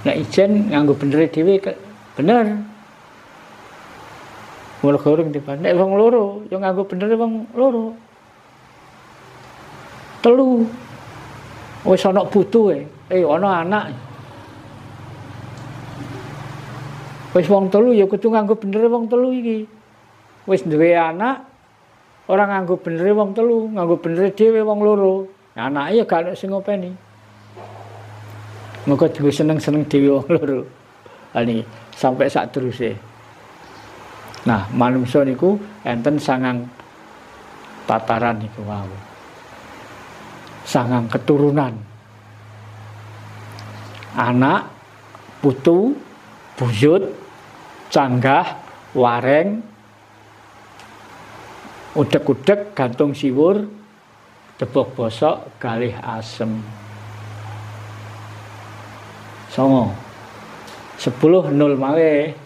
Nek ijen nganggo benere dhewe bener. Wong goreng tiba. Nek wong loro yo nganggo benere wong loro. 3 wis ana putuhe, ana anak. Wis wong 3 ya kudu nganggo benere wong 3 iki. Wis duwe anak ora nganggo benere wong 3, nganggo benere dhewe wong loro. Anake ya gak ono sing ngopeni. Moko dhewe seneng-seneng dhewe wong loro. Ani sampai sak teruse. Nah, manungsa niku enten 9 tataran niku wau. 9 keturunan. Anak, putu, buyut, canggah, wareng, udek-udek, gantung siwur, tebok bosok, galih asem. 9. 10 0 malih.